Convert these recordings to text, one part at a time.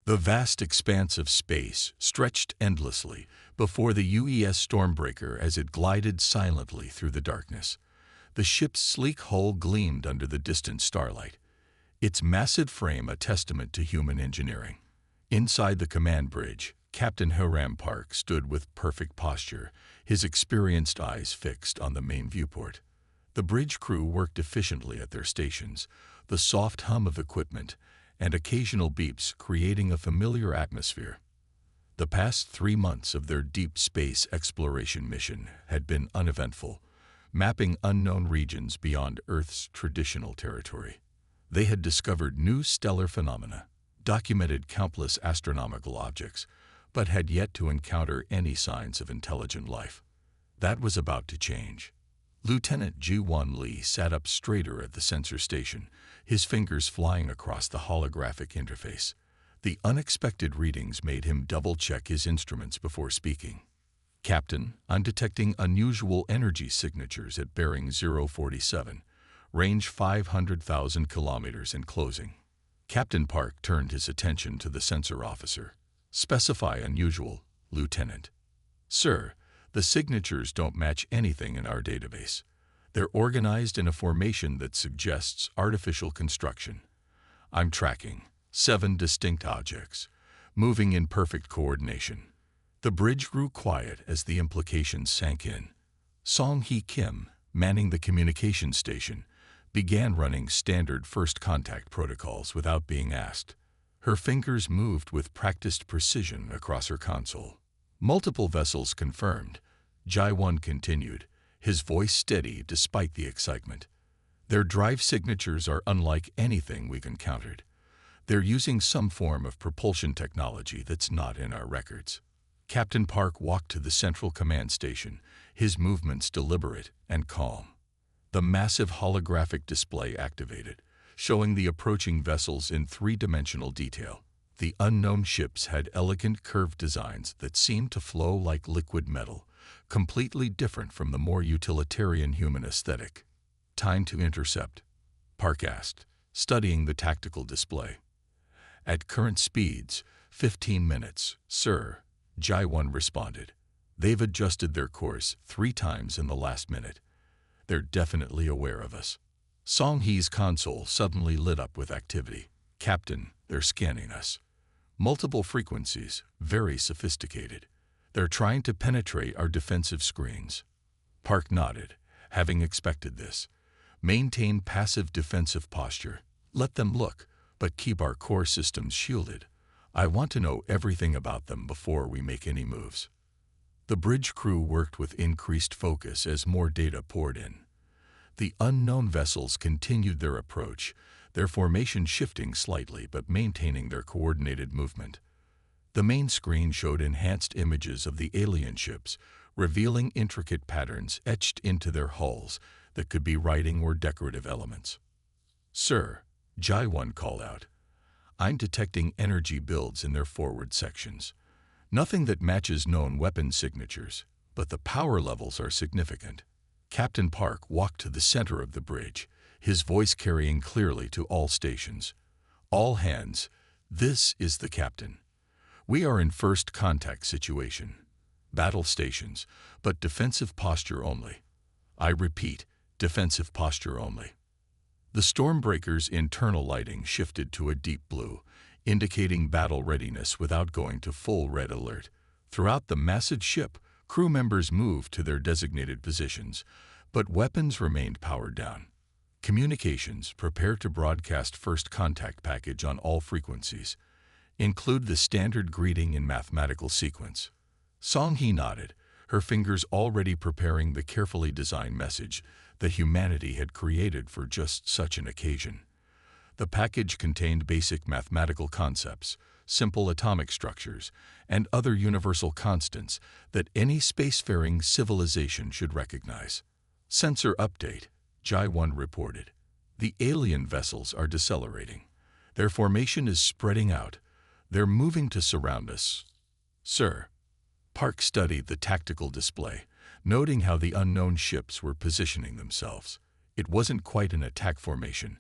The vast expanse of space stretched endlessly before the UES Stormbreaker as it glided silently through the darkness. The ship's sleek hull gleamed under the distant starlight, its massive frame a testament to human engineering. Inside the command bridge, Captain Hiram Park stood with perfect posture, his experienced eyes fixed on the main viewport. The bridge crew worked efficiently at their stations, the soft hum of equipment and occasional beeps creating a familiar atmosphere. The past 3 months of their deep space exploration mission had been uneventful, mapping unknown regions beyond Earth's traditional territory. They had discovered new stellar phenomena, documented countless astronomical objects, but had yet to encounter any signs of intelligent life. That was about to change. Lieutenant Ji-Won Lee sat up straighter at the sensor station, his fingers flying across the holographic interface. The unexpected readings made him double-check his instruments before speaking. "Captain, I'm detecting unusual energy signatures at bearing 047, range 500,000 kilometers and closing." Captain Park turned his attention to the sensor officer. "Specify unusual, Lieutenant." "Sir, the signatures don't match anything in our database. They're organized in a formation that suggests artificial construction. I'm tracking 7 distinct objects, moving in perfect coordination." The bridge grew quiet as the implications sank in. Song-Hee Kim, manning the communication station, began running standard first contact protocols without being asked. Her fingers moved with practiced precision across her console. "Multiple vessels confirmed," Ji-Won continued, his voice steady despite the excitement. "Their drive signatures are unlike anything we've encountered. They're using some form of propulsion technology that's not in our records." Captain Park walked to the central command station, his movements deliberate and calm. The massive holographic display activated, showing the approaching vessels in 3-dimensional detail. The unknown ships had elegant curved designs that seemed to flow like liquid metal, completely different from the more utilitarian human aesthetic. "Time to intercept?" Park asked, studying the tactical display. "At current speeds, 15 minutes, sir," Ji-Won responded. "They've adjusted their course 3 times in the last minute. They're definitely aware of us." Song-Hee's console suddenly lit up with activity. "Captain, they're scanning us. Multiple frequencies, very sophisticated. They're trying to penetrate our defensive screens." Park nodded, having expected this. "Maintain passive defensive posture. Let them look, but keep our core systems shielded. I want to know everything about them before we make any moves." The bridge crew worked with increased focus as more data poured in. The unknown vessels continued their approach, their formation shifting slightly but maintaining their coordinated movement. The main screen showed enhanced images of the alien ships, revealing intricate patterns etched into their hulls that could be writing or decorative elements. "Sir," Ji-Won called out, "I'm detecting energy builds in their forward sections. Nothing that matches known weapon signatures, but the power levels are significant." Captain Park walked to the center of the bridge, his voice carrying clearly to all stations. "All hands, this is the captain. We are in first contact situation. Battle stations, but defensive posture only. I repeat, defensive posture only." The Stormbreaker's internal lighting shifted to a deep blue, indicating battle readiness without going to full red alert. Throughout the massive ship, crew members moved to their designated positions, but weapons remained powered down. "Communications, prepare to broadcast first contact package on all frequencies. Include the standard greeting in mathematical sequence." Song-Hee nodded, her fingers already preparing the carefully designed message that humanity had created for just such an occasion. The package contained basic mathematical concepts, simple atomic structures, and other universal constants that any spacefaring civilization should recognize. "Sensor update," Ji-Won reported. "The alien vessels are decelerating. Their formation is spreading out. They're moving to surround us." "Sir." Park studied the tactical display, noting how the unknown ships were positioning themselves. It wasn't quite an attack formation,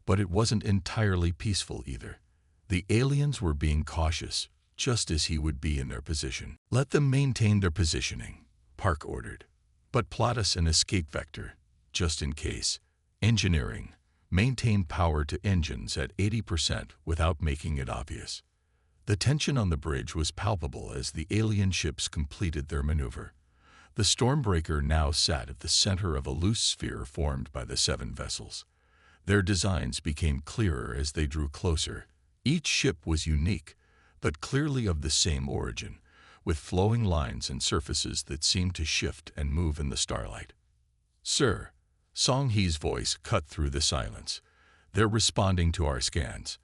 but it wasn't entirely peaceful either. The aliens were being cautious, just as he would be in their position. "Let them maintain their positioning," Park ordered. "But plot us an escape vector, just in case. Engineering. Maintain power to engines at 80% without making it obvious." The tension on the bridge was palpable as the alien ships completed their maneuver. The Stormbreaker now sat at the center of a loose sphere formed by the 7 vessels. Their designs became clearer as they drew closer. Each ship was unique, but clearly of the same origin, with flowing lines and surfaces that seemed to shift and move in the starlight. "Sir," Song Hee's voice cut through the silence. "They're responding to our scans.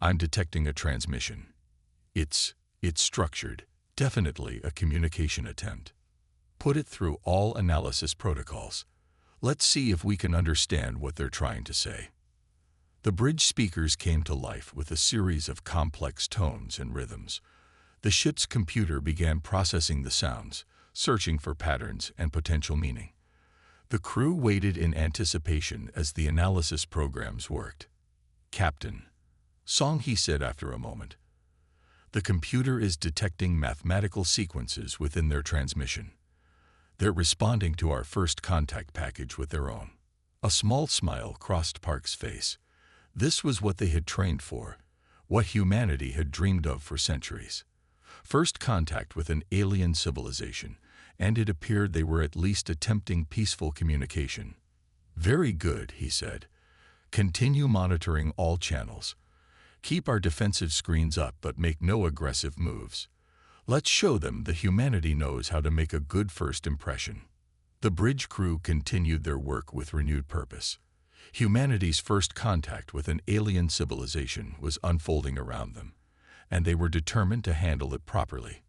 I'm detecting a transmission. It's structured, definitely a communication attempt. Put it through all analysis protocols. Let's see if we can understand what they're trying to say." The bridge speakers came to life with a series of complex tones and rhythms. The ship's computer began processing the sounds, searching for patterns and potential meaning. The crew waited in anticipation as the analysis programs worked. "Captain," Song Hee said after a moment, "the computer is detecting mathematical sequences within their transmission. They're responding to our first contact package with their own." A small smile crossed Park's face. This was what they had trained for, what humanity had dreamed of for centuries. First contact with an alien civilization, and it appeared they were at least attempting peaceful communication. "Very good," he said. "Continue monitoring all channels. Keep our defensive screens up but make no aggressive moves. Let's show them that humanity knows how to make a good first impression." The bridge crew continued their work with renewed purpose. Humanity's first contact with an alien civilization was unfolding around them, and they were determined to handle it properly.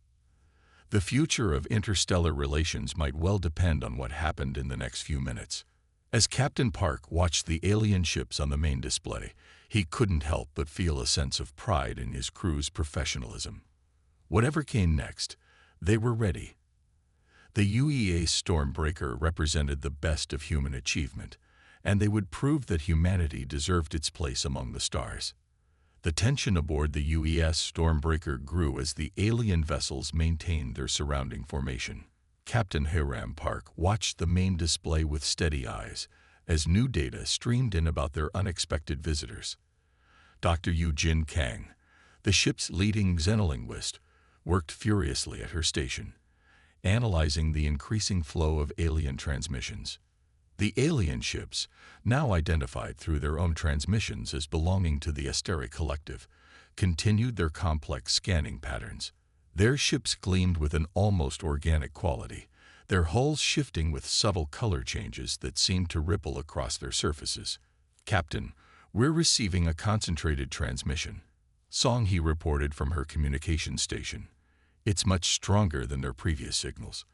The future of interstellar relations might well depend on what happened in the next few minutes. As Captain Park watched the alien ships on the main display, he couldn't help but feel a sense of pride in his crew's professionalism. Whatever came next, they were ready. The UEA Stormbreaker represented the best of human achievement, and they would prove that humanity deserved its place among the stars. The tension aboard the UES Stormbreaker grew as the alien vessels maintained their surrounding formation. Captain Hiram Park watched the main display with steady eyes as new data streamed in about their unexpected visitors. Dr. Eugene Kang, the ship's leading xenolinguist, worked furiously at her station, analyzing the increasing flow of alien transmissions. The alien ships, now identified through their own transmissions as belonging to the Asteri Collective, continued their complex scanning patterns. Their ships gleamed with an almost organic quality, their hulls shifting with subtle color changes that seemed to ripple across their surfaces. "Captain, we're receiving a concentrated transmission," Song Hee reported from her communication station. "It's much stronger than their previous signals.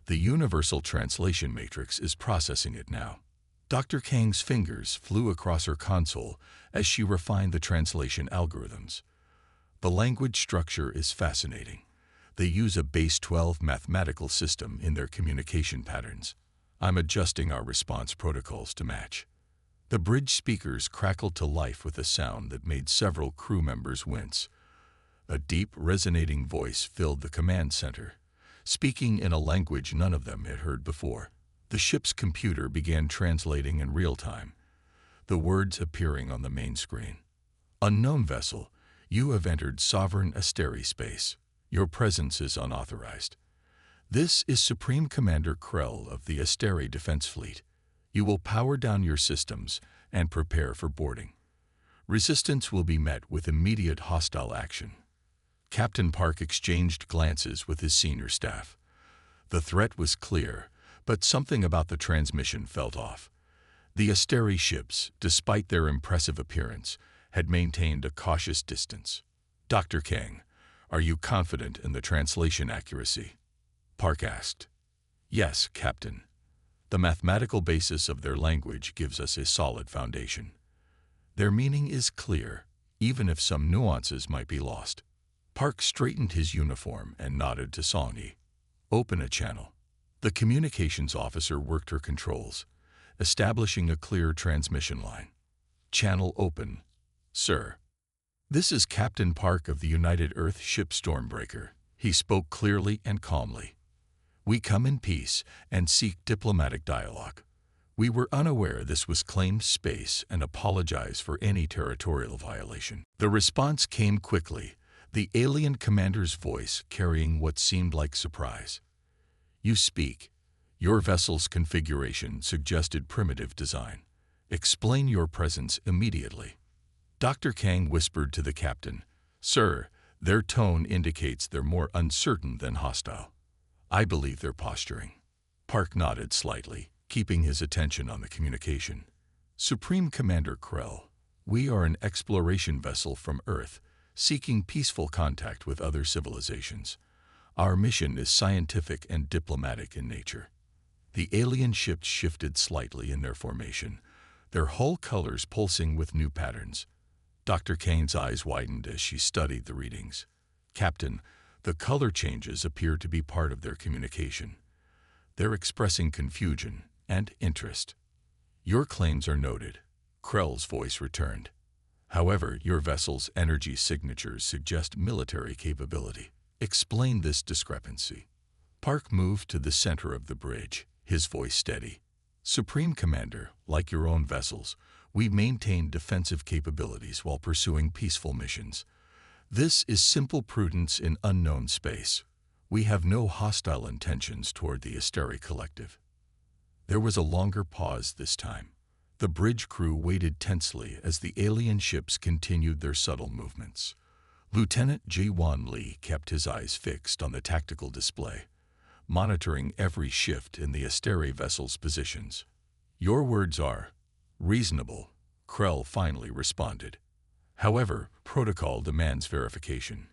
The Universal Translation Matrix is processing it now." Dr. Kang's fingers flew across her console as she refined the translation algorithms. "The language structure is fascinating. They use a base 12 mathematical system in their communication patterns. I'm adjusting our response protocols to match." The bridge speakers crackled to life with a sound that made several crew members wince. A deep, resonating voice filled the command center, speaking in a language none of them had heard before. The ship's computer began translating in real time, the words appearing on the main screen. "Unknown vessel, you have entered sovereign Asteri space. Your presence is unauthorized. This is Supreme Commander Krell of the Asteri Defense Fleet. You will power down your systems and prepare for boarding. Resistance will be met with immediate hostile action." Captain Park exchanged glances with his senior staff. The threat was clear, but something about the transmission felt off. The Asteri ships, despite their impressive appearance, had maintained a cautious distance. "Dr. Kang, are you confident in the translation accuracy?" Park asked. "Yes, Captain. The mathematical basis of their language gives us a solid foundation. Their meaning is clear, even if some nuances might be lost." Park straightened his uniform and nodded to Song Hee. "Open a channel." The communications officer worked her controls, establishing a clear transmission line. "Channel open, sir." "This is Captain Park of the United Earth ship Stormbreaker." He spoke clearly and calmly. "We come in peace and seek diplomatic dialogue. We were unaware this was claimed space and apologize for any territorial violation." The response came quickly, the alien commander's voice carrying what seemed like surprise. "You speak. Your vessel's configuration suggested primitive design. Explain your presence immediately." Dr. Kang whispered to the captain, "Sir, their tone indicates they're more uncertain than hostile. I believe they're posturing." Park nodded slightly, keeping his attention on the communication. "Supreme Commander Krell, we are an exploration vessel from Earth, seeking peaceful contact with other civilizations. Our mission is scientific and diplomatic in nature." The alien ships shifted slightly in their formation, their hull colors pulsing with new patterns. Dr. Kane's eyes widened as she studied the readings. "Captain, the color changes appear to be part of their communication. They're expressing confusion and interest." "Your claims are noted," Krell's voice returned. "However, your vessel's energy signatures suggest military capability. Explain this discrepancy." Park moved to the center of the bridge, his voice steady. "Supreme Commander, like your own vessels, we maintain defensive capabilities while pursuing peaceful missions. This is simple prudence in unknown space. We have no hostile intentions toward the Asteri Collective." There was a longer pause this time. The bridge crew waited tensely as the alien ships continued their subtle movements. Lieutenant Ji-Wan Lee kept his eyes fixed on the tactical display, monitoring every shift in the Asteri vessel's positions. "Your words are reasonable," Krell finally responded. "However, protocol demands verification.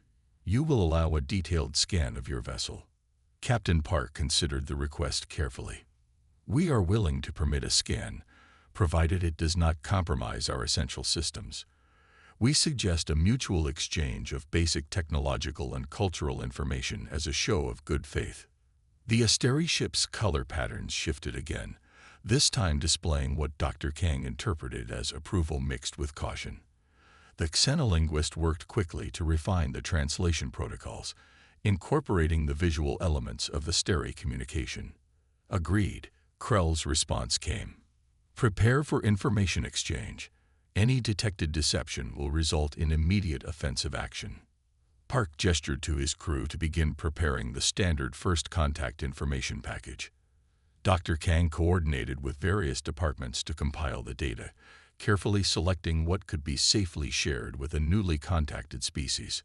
You will allow a detailed scan of your vessel." Captain Park considered the request carefully. "We are willing to permit a scan, provided it does not compromise our essential systems. We suggest a mutual exchange of basic technological and cultural information as a show of good faith." The Asteri ship's color patterns shifted again, this time displaying what Dr. Kang interpreted as approval mixed with caution. The xenolinguist worked quickly to refine the translation protocols, incorporating the visual elements of the Asteri communication. "Agreed," Krell's response came. "Prepare for information exchange. Any detected deception will result in immediate offensive action." Park gestured to his crew to begin preparing the standard first contact information package. Dr. Kang coordinated with various departments to compile the data, carefully selecting what could be safely shared with a newly contacted species.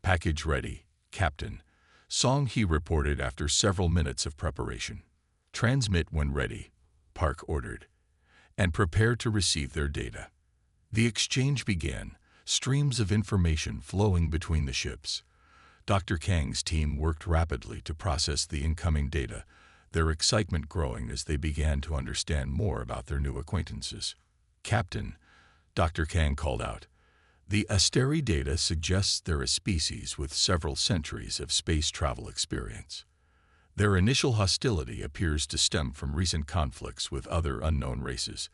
"Package ready, Captain," Song He reported after several minutes of preparation. "Transmit when ready," Park ordered, "and prepare to receive their data." The exchange began, streams of information flowing between the ships. Dr. Kang's team worked rapidly to process the incoming data, their excitement growing as they began to understand more about their new acquaintances. "Captain," Dr. Kang called out, "the Asteri data suggests they're a species with several centuries of space travel experience. Their initial hostility appears to stem from recent conflicts with other unknown races.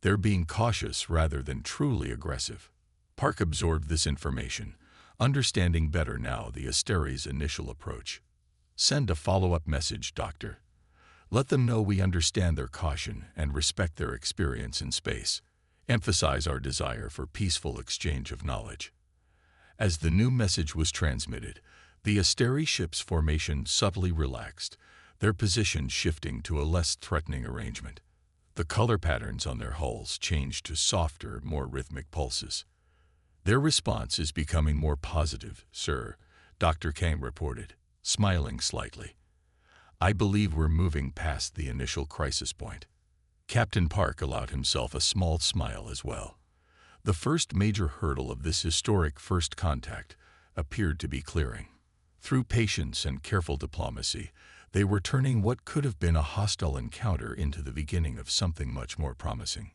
They're being cautious rather than truly aggressive." Park absorbed this information, understanding better now the Asteri's initial approach. "Send a follow-up message, Doctor. Let them know we understand their caution and respect their experience in space. Emphasize our desire for peaceful exchange of knowledge." As the new message was transmitted, the Asteri ship's formation subtly relaxed, their position shifting to a less threatening arrangement. The color patterns on their hulls changed to softer, more rhythmic pulses. "Their response is becoming more positive, sir," Dr. Kang reported, smiling slightly. "I believe we're moving past the initial crisis point." Captain Park allowed himself a small smile as well. The first major hurdle of this historic first contact appeared to be clearing. Through patience and careful diplomacy, they were turning what could have been a hostile encounter into the beginning of something much more promising.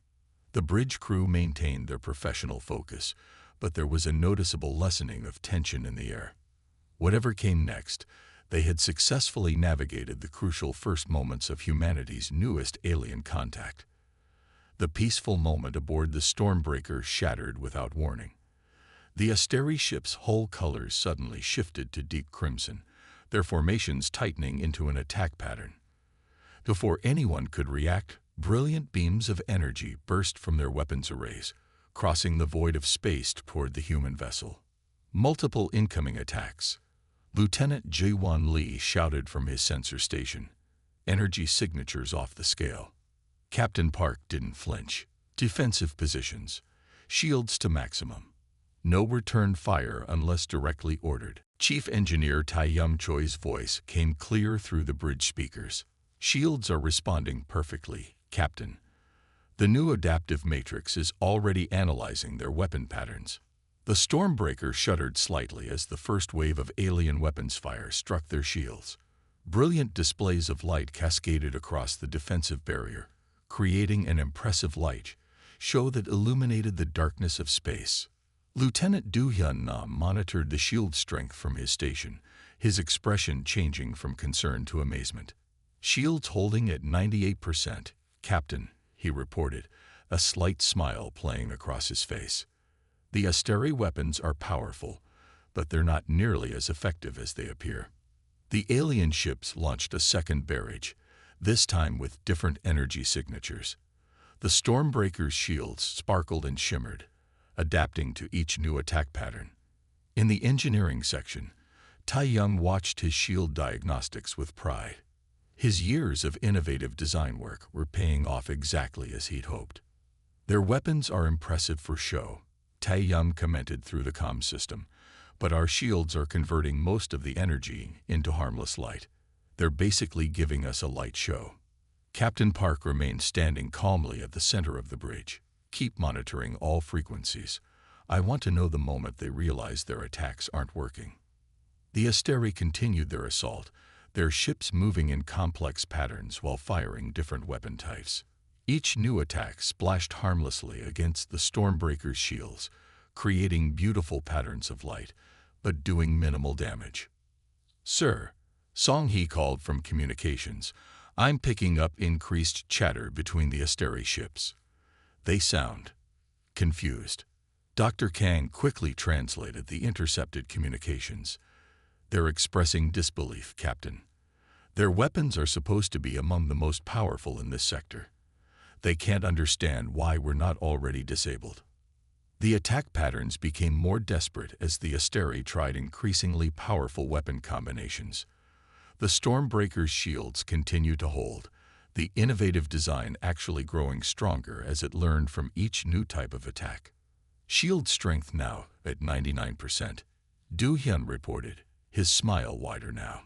The bridge crew maintained their professional focus, but there was a noticeable lessening of tension in the air. Whatever came next, they had successfully navigated the crucial first moments of humanity's newest alien contact. The peaceful moment aboard the Stormbreaker shattered without warning. The Asteri ship's hull colors suddenly shifted to deep crimson, their formations tightening into an attack pattern. Before anyone could react, brilliant beams of energy burst from their weapons arrays, crossing the void of space toward the human vessel. Multiple incoming attacks. Lieutenant Jaewon Lee shouted from his sensor station. Energy signatures off the scale. Captain Park didn't flinch. Defensive positions. Shields to maximum. No return fire unless directly ordered. Chief Engineer Tai-Yum Choi's voice came clear through the bridge speakers. Shields are responding perfectly, Captain. The new adaptive matrix is already analyzing their weapon patterns. The Stormbreaker shuddered slightly as the first wave of alien weapons fire struck their shields. Brilliant displays of light cascaded across the defensive barrier, creating an impressive light show that illuminated the darkness of space. Lieutenant Do Hyun-nam monitored the shield strength from his station, his expression changing from concern to amazement. Shields holding at 98%, Captain, he reported, a slight smile playing across his face. The Asteri weapons are powerful, but they're not nearly as effective as they appear. The alien ships launched a second barrage, this time with different energy signatures. The Stormbreaker's shields sparkled and shimmered, adapting to each new attack pattern. In the engineering section, Tai-Young watched his shield diagnostics with pride. His years of innovative design work were paying off exactly as he'd hoped. Their weapons are impressive for show, Tai-Young commented through the comm system, but our shields are converting most of the energy into harmless light. They're basically giving us a light show. Captain Park remained standing calmly at the center of the bridge. Keep monitoring all frequencies. I want to know the moment they realize their attacks aren't working. The Asteri continued their assault, their ships moving in complex patterns while firing different weapon types. Each new attack splashed harmlessly against the Stormbreaker's shields, creating beautiful patterns of light, but doing minimal damage. Sir, Song-hee called from communications, I'm picking up increased chatter between the Asteri ships. They sound confused. Dr. Kang quickly translated the intercepted communications. They're expressing disbelief, Captain. Their weapons are supposed to be among the most powerful in this sector. They can't understand why we're not already disabled. The attack patterns became more desperate as the Asteri tried increasingly powerful weapon combinations. The Stormbreaker's shields continue to hold, the innovative design actually growing stronger as it learned from each new type of attack. Shield strength now at 99%. Do Hyun reported, his smile wider now.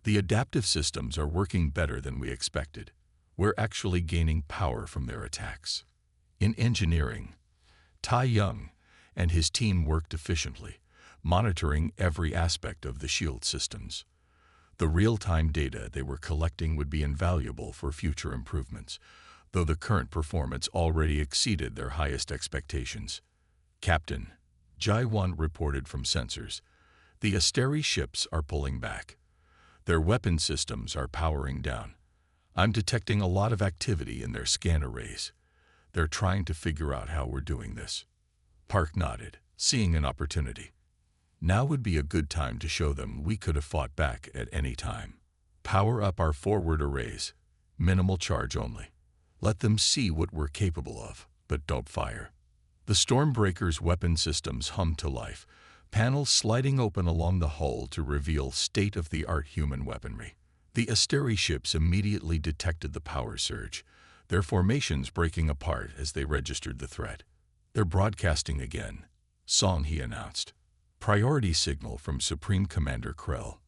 The adaptive systems are working better than we expected. We're actually gaining power from their attacks. In engineering, Tai-Young and his team worked efficiently, monitoring every aspect of the shield systems. The real-time data they were collecting would be invaluable for future improvements, though the current performance already exceeded their highest expectations. Captain, Jaewon reported from sensors, the Asteri ships are pulling back. Their weapon systems are powering down. I'm detecting a lot of activity in their scan arrays. They're trying to figure out how we're doing this. Park nodded, seeing an opportunity. Now would be a good time to show them we could have fought back at any time. Power up our forward arrays. Minimal charge only. Let them see what we're capable of, but don't fire. The Stormbreaker's weapon systems hummed to life, panels sliding open along the hull to reveal state-of-the-art human weaponry. The Asteri ships immediately detected the power surge, their formations breaking apart as they registered the threat. They're broadcasting again, Song-hee announced. Priority signal from Supreme Commander Krell.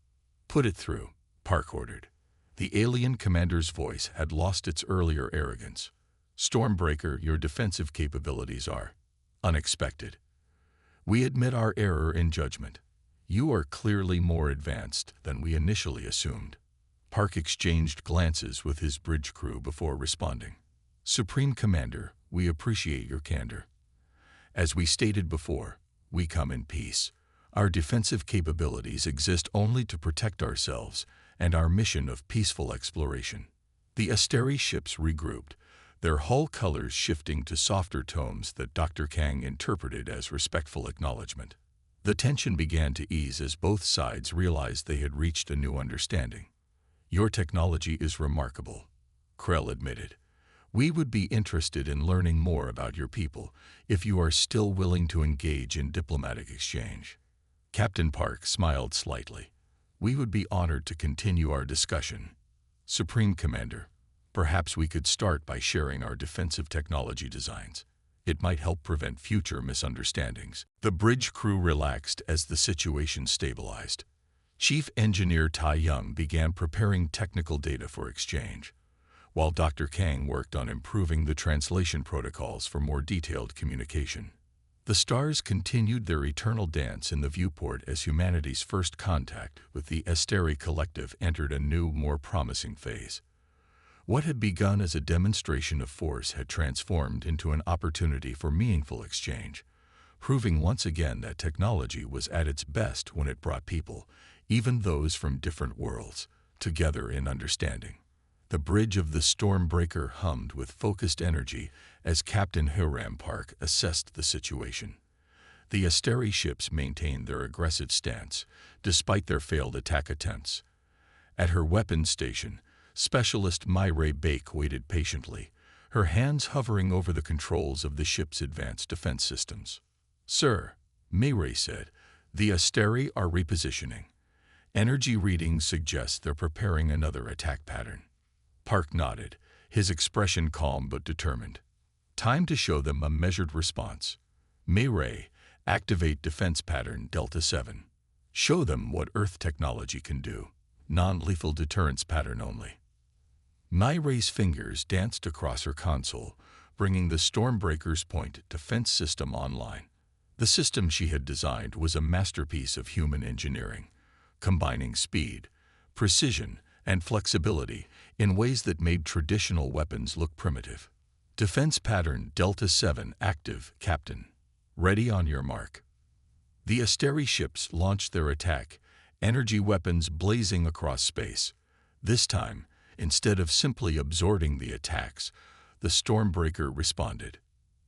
Put it through, Park ordered. The alien commander's voice had lost its earlier arrogance. Stormbreaker, your defensive capabilities are unexpected. We admit our error in judgment. You are clearly more advanced than we initially assumed. Park exchanged glances with his bridge crew before responding. Supreme Commander, we appreciate your candor. As we stated before, we come in peace. Our defensive capabilities exist only to protect ourselves and our mission of peaceful exploration. The Asteri ships regrouped, their hull colors shifting to softer tones that Dr. Kang interpreted as respectful acknowledgement. The tension began to ease as both sides realized they had reached a new understanding. "Your technology is remarkable," Krell admitted. "We would be interested in learning more about your people if you are still willing to engage in diplomatic exchange." Captain Park smiled slightly. "We would be honored to continue our discussion. Supreme Commander, perhaps we could start by sharing our defensive technology designs. It might help prevent future misunderstandings." The bridge crew relaxed as the situation stabilized. Chief Engineer Tai Young began preparing technical data for exchange, while Dr. Kang worked on improving the translation protocols for more detailed communication. The stars continued their eternal dance in the viewport as humanity's first contact with the Asteri Collective entered a new, more promising phase. What had begun as a demonstration of force had transformed into an opportunity for meaningful exchange, proving once again that technology was at its best when it brought people, even those from different worlds, together in understanding. The bridge of the Stormbreaker hummed with focused energy as Captain Hiram Park assessed the situation. The Asteri ships maintained their aggressive stance, despite their failed attack attempts. At her weapons station, Specialist Myrae Bake waited patiently, her hands hovering over the controls of the ship's advanced defense systems. "Sir," Myrae said, "the Asteri are repositioning. Energy readings suggest they're preparing another attack pattern." Park nodded, his expression calm but determined. "Time to show them a measured response. Myrae, activate defense pattern Delta 7. Show them what Earth technology can do. Non-lethal deterrence pattern only." Myrae's fingers danced across her console, bringing the Stormbreaker's point defense system online. The system she had designed was a masterpiece of human engineering, combining speed, precision, and flexibility in ways that made traditional weapons look primitive. "Defense pattern Delta 7 active, Captain. Ready on your mark." The Asteri ships launched their attack, energy weapons blazing across space. This time, instead of simply absorbing the attacks, the Stormbreaker responded.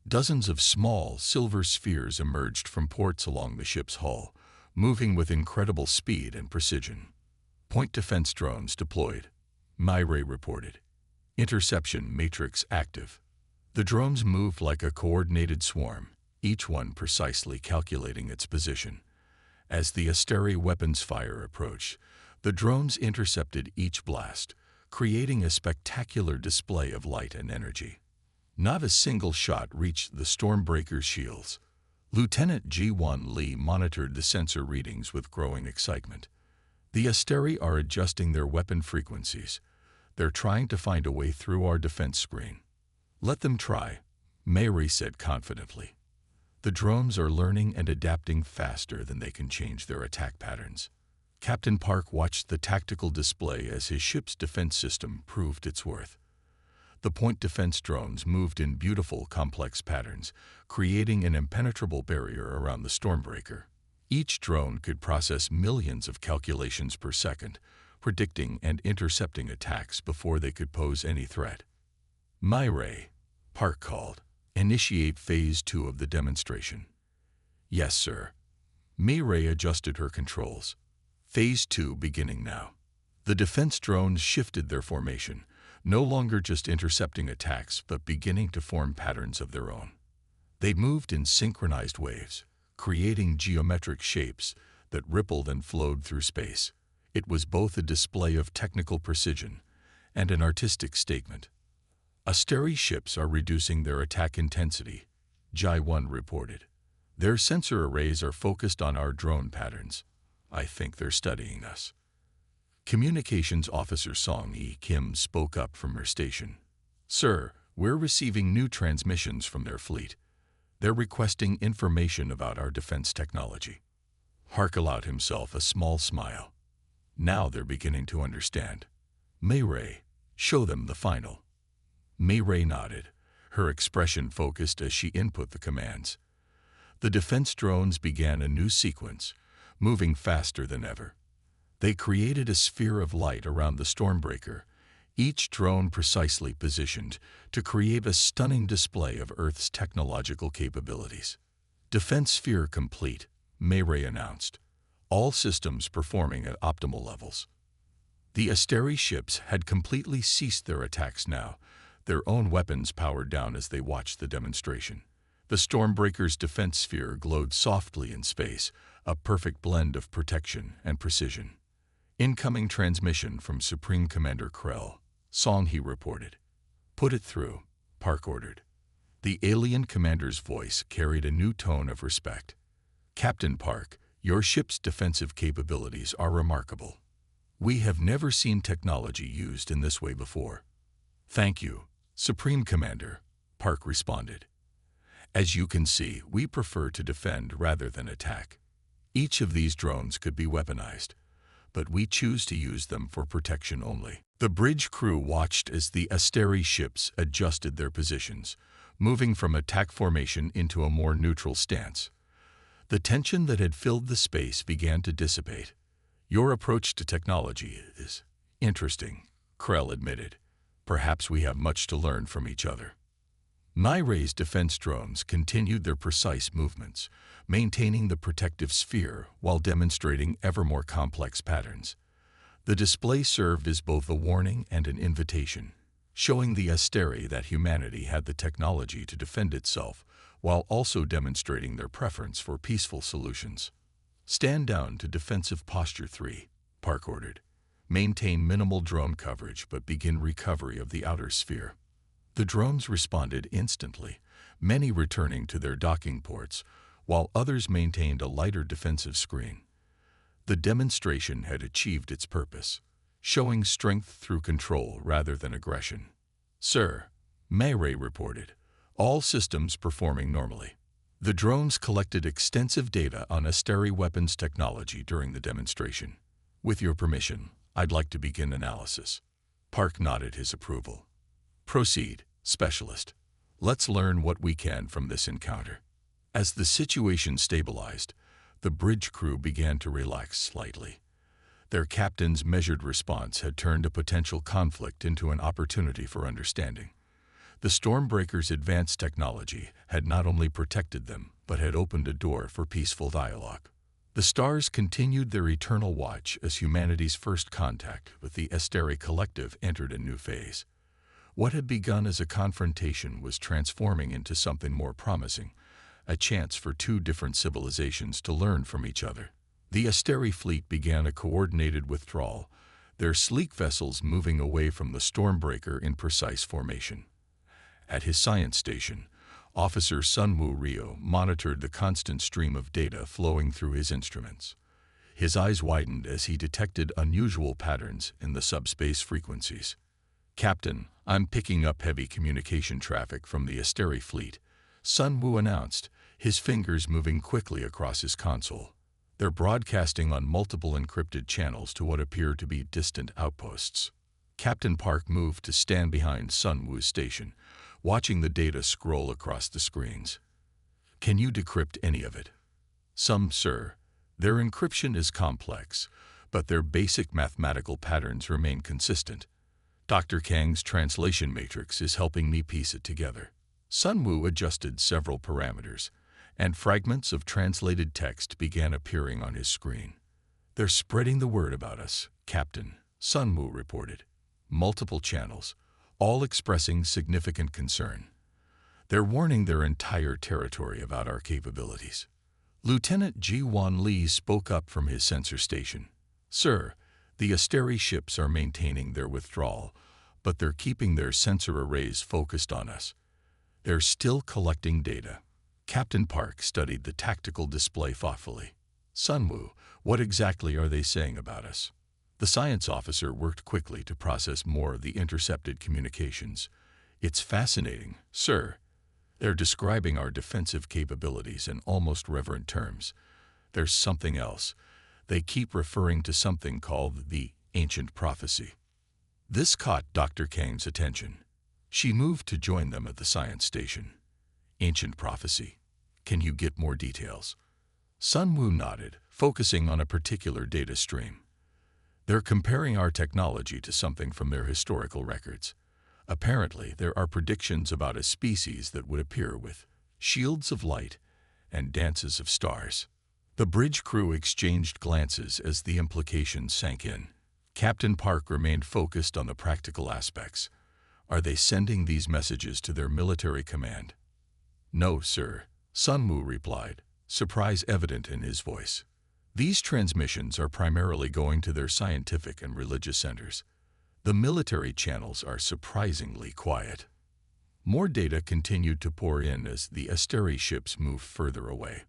Dozens of small, silver spheres emerged from ports along the ship's hull, moving with incredible speed and precision. "Point defense drones deployed," Myrae reported. "Interception matrix active." The drones moved like a coordinated swarm, each one precisely calculating its position. As the Asteri weapons fire approached, the drones intercepted each blast, creating a spectacular display of light and energy. Not a single shot reached the Stormbreaker's shields. Lieutenant G1 Lee monitored the sensor readings with growing excitement. "The Asteri are adjusting their weapon frequencies. They're trying to find a way through our defense screen." "Let them try," Myrae said confidently. "The drones are learning and adapting faster than they can change their attack patterns." Captain Park watched the tactical display as his ship's defense system proved its worth. The point defense drones moved in beautiful, complex patterns, creating an impenetrable barrier around the Stormbreaker. Each drone could process millions of calculations per second, predicting and intercepting attacks before they could pose any threat. "Myrae," Park called, "initiate Phase 2 of the demonstration." "Yes, sir." Myrae adjusted her controls. Phase 2 beginning now. The defense drones shifted their formation, no longer just intercepting attacks but beginning to form patterns of their own. They moved in synchronized waves, creating geometric shapes that rippled and flowed through space. It was both a display of technical precision and an artistic statement. "Asteri ships are reducing their attack intensity," Jai-1 reported. "Their sensor arrays are focused on our drone patterns. I think they're studying us." Communications Officer Song-E Kim spoke up from her station. "Sir, we're receiving new transmissions from their fleet. They're requesting information about our defense technology." Hark allowed himself a small smile. Now they're beginning to understand. "Myrae, show them the final." Myrae nodded, her expression focused as she input the commands. The defense drones began a new sequence, moving faster than ever. They created a sphere of light around the Stormbreaker, each drone precisely positioned to create a stunning display of Earth's technological capabilities. Defense sphere complete, Mayray announced, all systems performing at optimal levels. The Asteri ships had completely ceased their attacks now, their own weapons powered down as they watched the demonstration. The Stormbreaker's defense sphere glowed softly in space, a perfect blend of protection and precision. Incoming transmission from Supreme Commander Krell, Song, he reported. Put it through, Park ordered. The alien commander's voice carried a new tone of respect. Captain Park, your ship's defensive capabilities are remarkable. We have never seen technology used in this way before. Thank you, Supreme Commander, Park responded. As you can see, we prefer to defend rather than attack. Each of these drones could be weaponized, but we choose to use them for protection only. The bridge crew watched as the Asteri ships adjusted their positions, moving from attack formation into a more neutral stance. The tension that had filled the space began to dissipate. Your approach to technology is interesting, Krell admitted. Perhaps we have much to learn from each other. Mayray's defense drones continued their precise movements, maintaining the protective sphere while demonstrating ever more complex patterns. The display served as both a warning and an invitation, showing the Asteri that humanity had the technology to defend itself, while also demonstrating their preference for peaceful solutions. Stand down to defensive posture 3, Park ordered. Maintain minimal drone coverage but begin recovery of the outer sphere. The drones responded instantly, many returning to their docking ports, while others maintained a lighter defensive screen. The demonstration had achieved its purpose, showing strength through control rather than aggression. Sir, Mayray reported, all systems performing normally. The drones collected extensive data on Asteri weapons technology during the demonstration. With your permission, I'd like to begin analysis. Park nodded his approval. Proceed, Specialist. Let's learn what we can from this encounter. As the situation stabilized, the bridge crew began to relax slightly. Their captain's measured response had turned a potential conflict into an opportunity for understanding. The Stormbreaker's advanced technology had not only protected them, but had opened a door for peaceful dialogue. The stars continued their eternal watch as humanity's first contact with the Asteri collective entered a new phase. What had begun as a confrontation was transforming into something more promising, a chance for two different civilizations to learn from each other. The Asteri fleet began a coordinated withdrawal, their sleek vessels moving away from the Stormbreaker in precise formation. At his science station, Officer Sunwoo Ryo monitored the constant stream of data flowing through his instruments. His eyes widened as he detected unusual patterns in the subspace frequencies. Captain, I'm picking up heavy communication traffic from the Asteri fleet, Sunwoo announced, his fingers moving quickly across his console. They're broadcasting on multiple encrypted channels to what appear to be distant outposts. Captain Park moved to stand behind Sunwoo's station, watching the data scroll across the screens. Can you decrypt any of it? Some, sir. Their encryption is complex, but their basic mathematical patterns remain consistent. Dr. Kang's translation matrix is helping me piece it together. Sunwoo adjusted several parameters, and fragments of translated text began appearing on his screen. They're spreading the word about us, Captain, Sunwoo reported. Multiple channels, all expressing significant concern. They're warning their entire territory about our capabilities. Lieutenant Ji-Won Lee spoke up from his sensor station. Sir, the Asteri ships are maintaining their withdrawal, but they're keeping their sensor arrays focused on us. They're still collecting data. Captain Park studied the tactical display thoughtfully. Sunwoo, what exactly are they saying about us? The science officer worked quickly to process more of the intercepted communications. It's fascinating, sir. They're describing our defensive capabilities in almost reverent terms. There's something else. They keep referring to something called the ancient prophecy. This caught Dr. Kang's attention. She moved to join them at the science station. Ancient prophecy. Can you get more details? Sunwoo nodded, focusing on a particular data stream. They're comparing our technology to something from their historical records. Apparently, there are predictions about a species that would appear with shields of light and dances of stars. The bridge crew exchanged glances as the implications sank in. Captain Park remained focused on the practical aspects. Are they sending these messages to their military command? No, sir, Sun Wu replied, surprise evident in his voice. These transmissions are primarily going to their scientific and religious centers. The military channels are surprisingly quiet. More data continued to pour in as the Asteri ships moved further away.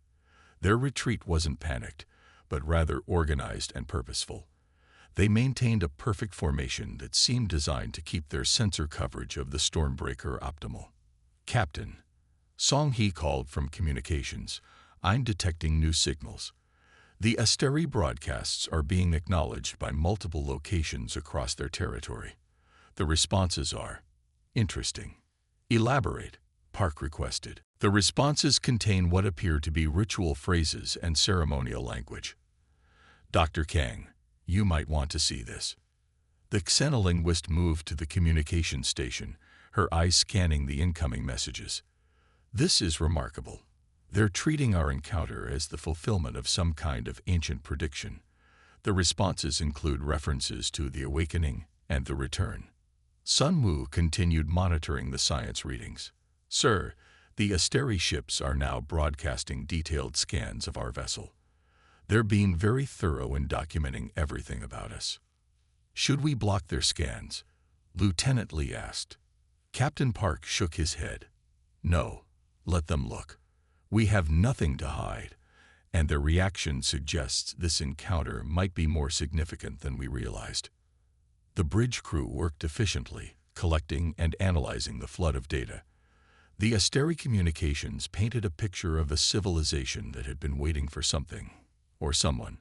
Their retreat wasn't panicked, but rather organized and purposeful. They maintained a perfect formation that seemed designed to keep their sensor coverage of the Stormbreaker optimal. Captain, Song He called from communications, I'm detecting new signals. The Asteri broadcasts are being acknowledged by multiple locations across their territory. The responses are interesting. Elaborate, Park requested. The responses contain what appear to be ritual phrases and ceremonial language. Dr. Kang, you might want to see this. The xenolinguist moved to the communication station, her eyes scanning the incoming messages. This is remarkable. They're treating our encounter as the fulfillment of some kind of ancient prediction. The responses include references to the awakening and the return. Sun Wu continued monitoring the science readings. Sir, the Asteri ships are now broadcasting detailed scans of our vessel. They're being very thorough in documenting everything about us. Should we block their scans? Lieutenant Lee asked. Captain Park shook his head. No, let them look. We have nothing to hide, and their reaction suggests this encounter might be more significant than we realized. The bridge crew worked efficiently, collecting and analyzing the flood of data. The Asteri communications painted a picture of a civilization that had been waiting for something, or someone,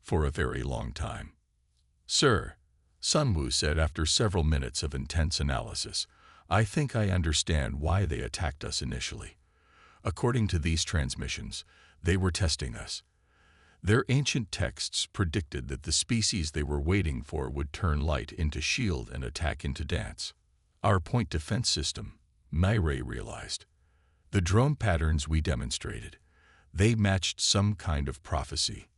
for a very long time. Sir, Sun Wu said after several minutes of intense analysis, I think I understand why they attacked us initially. According to these transmissions, they were testing us. Their ancient texts predicted that the species they were waiting for would turn light into shield and attack into dance. Our point defense system, Myray realized. The drone patterns we demonstrated, they matched some kind of prophecy.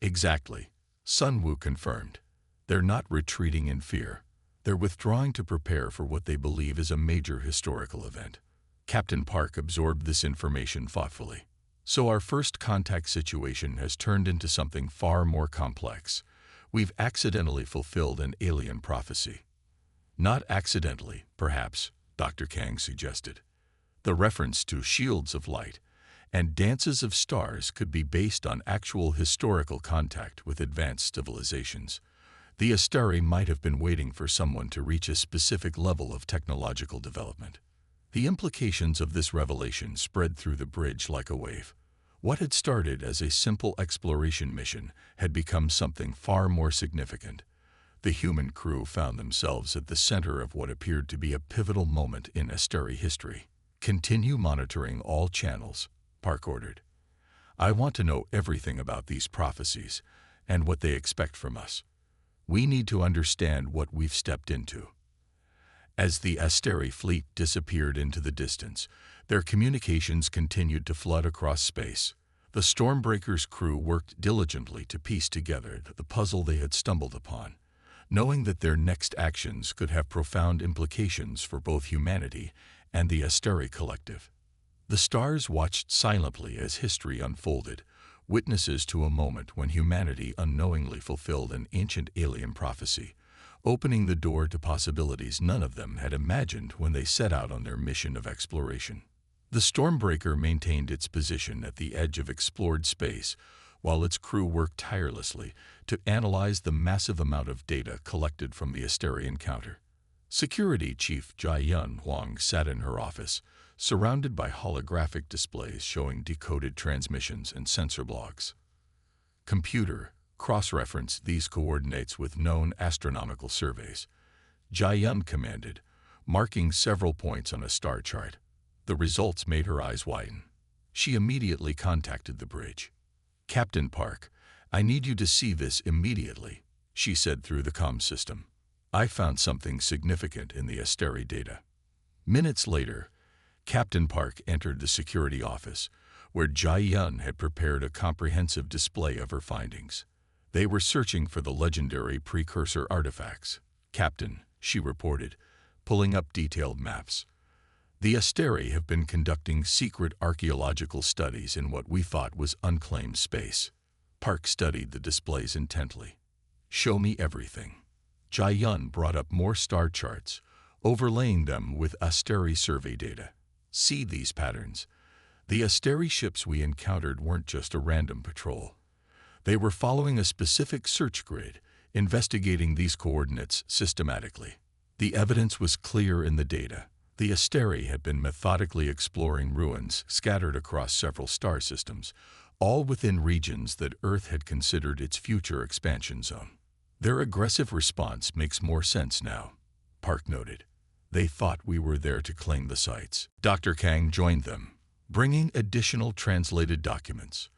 Exactly, Sun Wu confirmed. They're not retreating in fear. They're withdrawing to prepare for what they believe is a major historical event. Captain Park absorbed this information thoughtfully. So our first contact situation has turned into something far more complex. We've accidentally fulfilled an alien prophecy. Not accidentally, perhaps, Dr. Kang suggested. The reference to shields of light and dances of stars could be based on actual historical contact with advanced civilizations. The Asteri might have been waiting for someone to reach a specific level of technological development. The implications of this revelation spread through the bridge like a wave. What had started as a simple exploration mission had become something far more significant. The human crew found themselves at the center of what appeared to be a pivotal moment in Asteri history. Continue monitoring all channels, Park ordered. I want to know everything about these prophecies and what they expect from us. We need to understand what we've stepped into. As the Asteri fleet disappeared into the distance, their communications continued to flood across space. The Stormbreaker's crew worked diligently to piece together the puzzle they had stumbled upon, knowing that their next actions could have profound implications for both humanity and the Asteri collective. The stars watched silently as history unfolded, witnesses to a moment when humanity unknowingly fulfilled an ancient alien prophecy, opening the door to possibilities none of them had imagined when they set out on their mission of exploration. The Stormbreaker maintained its position at the edge of explored space, while its crew worked tirelessly to analyze the massive amount of data collected from the Asteri encounter. Security Chief Jia-Yun Huang sat in her office, surrounded by holographic displays showing decoded transmissions and sensor logs. Computer, cross-reference these coordinates with known astronomical surveys, Jia-Yun commanded, marking several points on a star chart. The results made her eyes widen. She immediately contacted the bridge. Captain Park, I need you to see this immediately. she said through the comm system. "I found something significant in the Asteri data." Minutes later, Captain Park entered the security office, where Jai-Yun had prepared a comprehensive display of her findings. They were searching for the legendary precursor artifacts. "Captain," she reported, pulling up detailed maps. "The Asteri have been conducting secret archaeological studies in what we thought was unclaimed space." Park studied the displays intently. "Show me everything." Jai-Yun brought up more star charts, overlaying them with Asteri survey data. "See these patterns. The Asteri ships we encountered weren't just a random patrol. They were following a specific search grid, investigating these coordinates systematically. The evidence was clear in the data. The Asteri had been methodically exploring ruins scattered across several star systems, all within regions that Earth had considered its future expansion zone. Their aggressive response makes more sense now," Park noted. "They thought we were there to claim the sites." Dr. Kang joined them, bringing additional translated documents.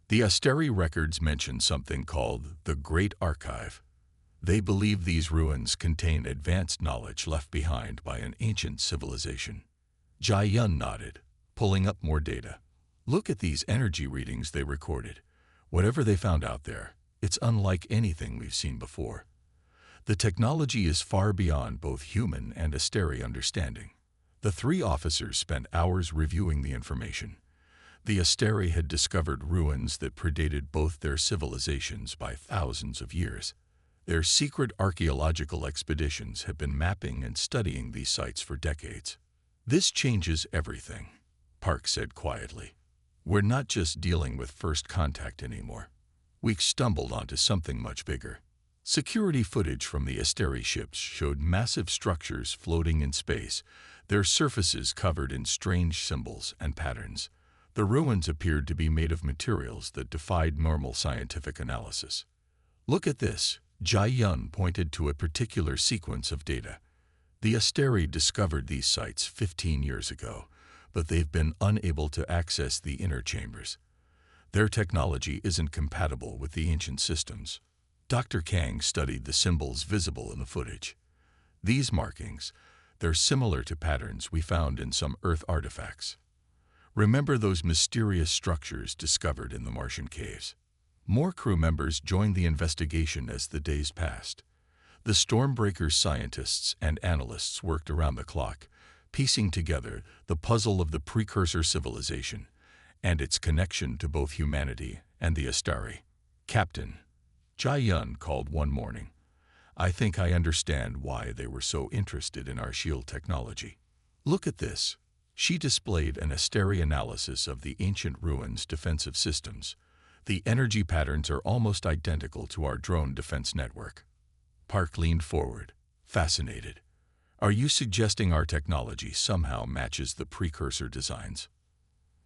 The Asteri records mention something called the Great Archive. They believe these ruins contain advanced knowledge left behind by an ancient civilization. Jai-Yun nodded, pulling up more data. "Look at these energy readings they recorded. Whatever they found out there, it's unlike anything we've seen before. The technology is far beyond both human and Asteri understanding." The three officers spent hours reviewing the information. The Asteri had discovered ruins that predated both their civilizations by thousands of years. Their secret archaeological expeditions have been mapping and studying these sites for decades. "This changes everything," Park said quietly. "We're not just dealing with first contact anymore. We've stumbled onto something much bigger." Security footage from the Asteri ships showed massive structures floating in space, their surfaces covered in strange symbols and patterns. The ruins appeared to be made of materials that defied normal scientific analysis. "Look at this," Jai-Yun pointed to a particular sequence of data. "The Asteri discovered these sites 15 years ago, but they've been unable to access the inner chambers. Their technology isn't compatible with the ancient systems." Dr. Kang studied the symbols visible in the footage. "These markings, they're similar to patterns we found in some Earth artifacts. Remember those mysterious structures discovered in the Martian caves?" More crew members joined the investigation as the days passed. The Stormbreaker's scientists and analysts worked around the clock, piecing together the puzzle of the precursor civilization and its connection to both humanity and the Asteri. "Captain," Jai-Yun called one morning, "I think I understand why they were so interested in our shield technology. Look at this." She displayed an Asteri analysis of the ancient ruins' defensive systems. "The energy patterns are almost identical to our drone defense network." Park leaned forward, fascinated. "Are you suggesting our technology somehow matches the precursor designs?"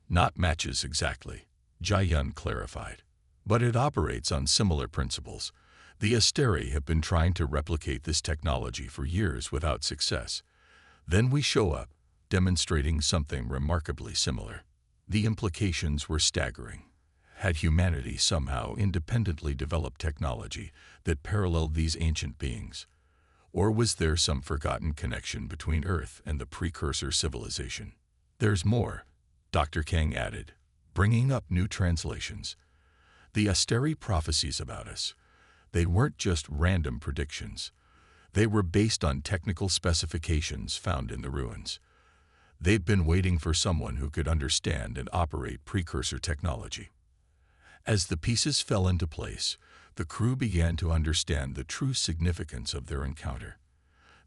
"Not matches exactly," Jai-Yun clarified, "but it operates on similar principles. The Asteri have been trying to replicate this technology for years without success. Then we show up, demonstrating something remarkably similar." The implications were staggering. Had humanity somehow independently developed technology that paralleled these ancient beings? Or was there some forgotten connection between Earth and the precursor civilization? "There's more," Dr. Kang added, bringing up new translations. "The Asteri prophecies about us, they weren't just random predictions. They were based on technical specifications found in the ruins. They'd been waiting for someone who could understand and operate precursor technology." As the pieces fell into place, the crew began to understand the true significance of their encounter.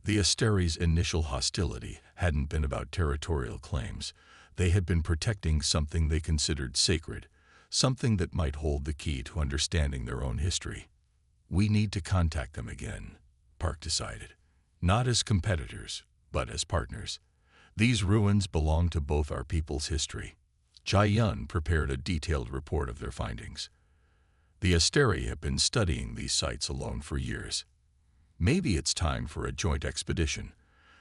The Asteri's initial hostility hadn't been about territorial claims. They had been protecting something they considered sacred, something that might hold the key to understanding their own history. "We need to contact them again," Park decided. "Not as competitors, but as partners. These ruins belong to both our people's history." Jai-Yun prepared a detailed report of their findings. "The Asteri have been studying these sites alone for years. Maybe it's time for a joint expedition.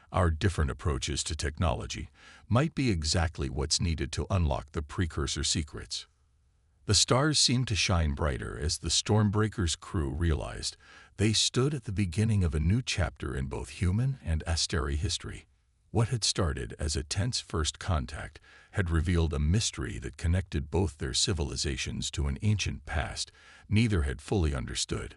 Our different approaches to technology might be exactly what's needed to unlock the precursor secrets." The stars seemed to shine brighter as the Stormbreaker's crew realized they stood at the beginning of a new chapter in both human and Asteri history. What had started as a tense first contact had revealed a mystery that connected both their civilizations to an ancient past neither had fully understood.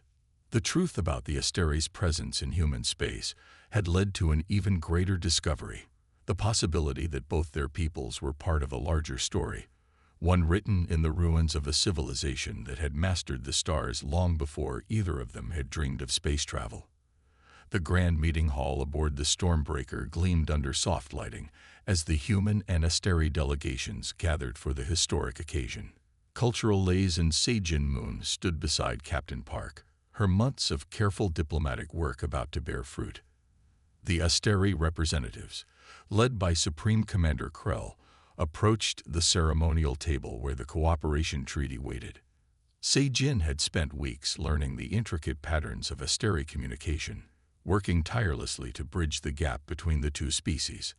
The truth about the Asteri's presence in human space had led to an even greater discovery, the possibility that both their peoples were part of a larger story, one written in the ruins of a civilization that had mastered the stars long before either of them had dreamed of space travel. The grand meeting hall aboard the Stormbreaker gleamed under soft lighting as the human and Asteri delegations gathered for the historic occasion. Cultural Lays and Seijin Moon stood beside Captain Park, her months of careful diplomatic work about to bear fruit. The Asteri representatives, led by Supreme Commander Krell, approached the ceremonial table where the cooperation treaty waited. Seijin had spent weeks learning the intricate patterns of Asteri communication, working tirelessly to bridge the gap between the two species.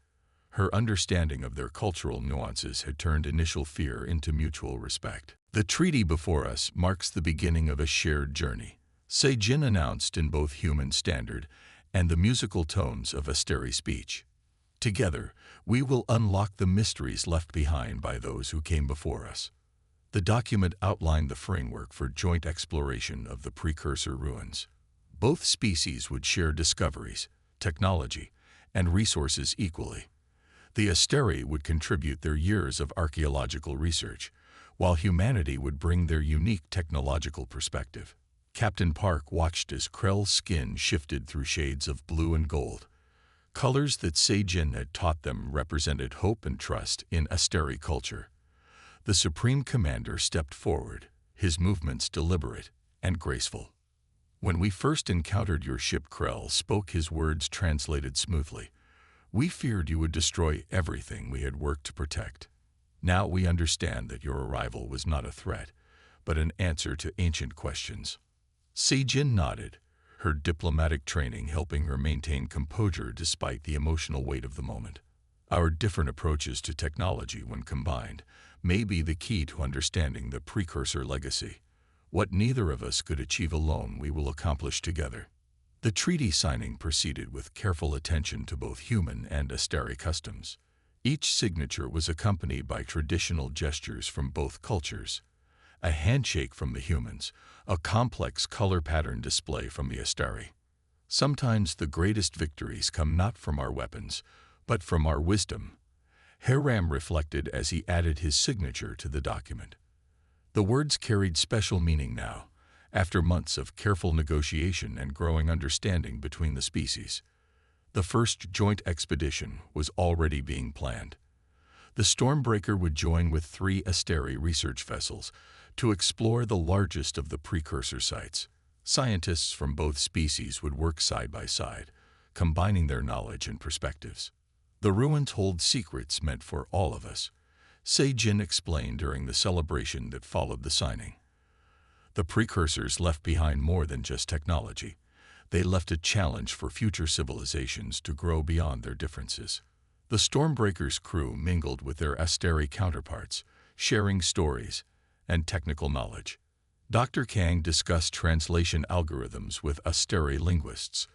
Her understanding of their cultural nuances had turned initial fear into mutual respect. The treaty before us marks the beginning of a shared journey, Seijin announced in both human standard and the musical tones of Asteri speech. Together, we will unlock the mysteries left behind by those who came before us. The document outlined the framework for joint exploration of the precursor ruins. Both species would share discoveries, technology, and resources equally. The Asteri would contribute their years of archaeological research, while humanity would bring their unique technological perspective. Captain Park watched as Krell's skin shifted through shades of blue and gold. Colors that Seijin had taught them represented hope and trust in Asteri culture. The Supreme Commander stepped forward, his movements deliberate and graceful. "When we first encountered your ship," Krell spoke, his words translated smoothly, "we feared you would destroy everything we had worked to protect. Now we understand that your arrival was not a threat, but an answer to ancient questions." Seijin nodded, her diplomatic training helping her maintain composure despite the emotional weight of the moment. "Our different approaches to technology, when combined, may be the key to understanding the precursor legacy. What neither of us could achieve alone, we will accomplish together." The treaty signing proceeded with careful attention to both human and Asteri customs. Each signature was accompanied by traditional gestures from both cultures. A handshake from the humans, a complex color pattern display from the Asteri. "Sometimes the greatest victories come not from our weapons, but from our wisdom," Hiram reflected as he added his signature to the document. The words carried special meaning now, after months of careful negotiation and growing understanding between the species. The first joint expedition was already being planned. The Stormbreaker would join with 3 Asteri research vessels to explore the largest of the precursor sites. Scientists from both species would work side by side, combining their knowledge and perspectives. "The ruins hold secrets meant for all of us," Seijin explained during the celebration that followed the signing. The precursors left behind more than just technology. They left a challenge for future civilizations to grow beyond their differences. The Stormbreaker's crew mingled with their Asteri counterparts, sharing stories and technical knowledge. Dr. Kang discussed translation algorithms with Asteri linguists,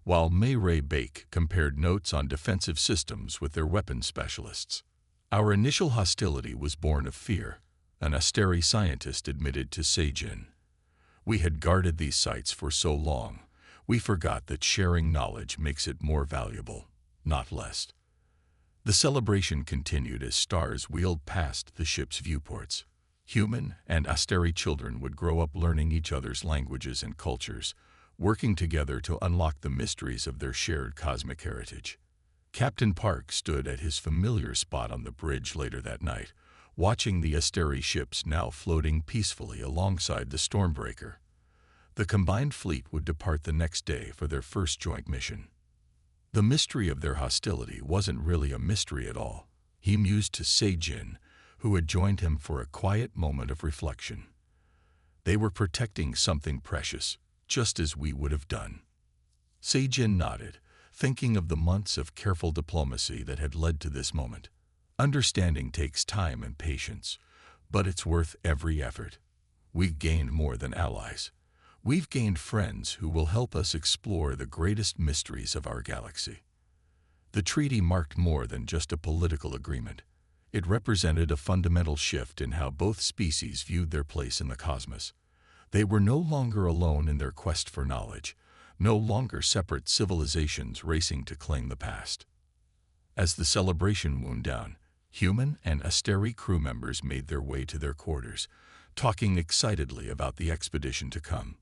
while May Ray Bake compared notes on defensive systems with their weapons specialists. "Our initial hostility was born of fear," an Asteri scientist admitted to Seijin. "We had guarded these sites for so long, we forgot that sharing knowledge makes it more valuable, not less." The celebration continued as stars wheeled past the ship's viewports. Human and Asteri children would grow up learning each other's languages and cultures, working together to unlock the mysteries of their shared cosmic heritage. Captain Park stood at his familiar spot on the bridge later that night, watching the Asteri ships now floating peacefully alongside the Stormbreaker. The combined fleet would depart the next day for their first joint mission. The mystery of their hostility wasn't really a mystery at all, he mused to Seijin, who had joined him for a quiet moment of reflection. They were protecting something precious, just as we would have done. Seijin nodded, thinking of the months of careful diplomacy that had led to this moment. Understanding takes time and patience, but it's worth every effort. We've gained more than allies. We've gained friends who will help us explore the greatest mysteries of our galaxy. The treaty marked more than just a political agreement. It represented a fundamental shift in how both species viewed their place in the cosmos. They were no longer alone in their quest for knowledge, no longer separate civilizations racing to claim the past. As the celebration wound down, human and Asteri crew members made their way to their quarters, talking excitedly about the expedition to come.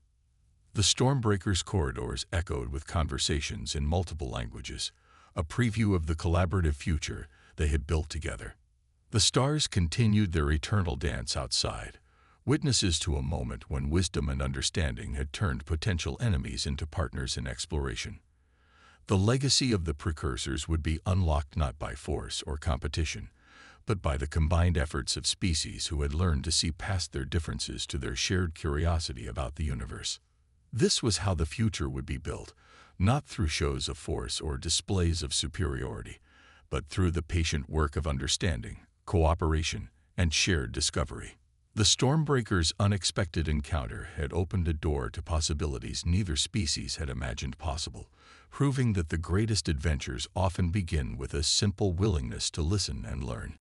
The Stormbreaker's corridors echoed with conversations in multiple languages, a preview of the collaborative future they had built together. The stars continued their eternal dance outside, witnesses to a moment when wisdom and understanding had turned potential enemies into partners in exploration. The legacy of the precursors would be unlocked not by force or competition, but by the combined efforts of species who had learned to see past their differences to their shared curiosity about the universe. This was how the future would be built, not through shows of force or displays of superiority, but through the patient work of understanding, cooperation, and shared discovery. The Stormbreaker's unexpected encounter had opened a door to possibilities neither species had imagined possible, proving that the greatest adventures often begin with a simple willingness to listen and learn.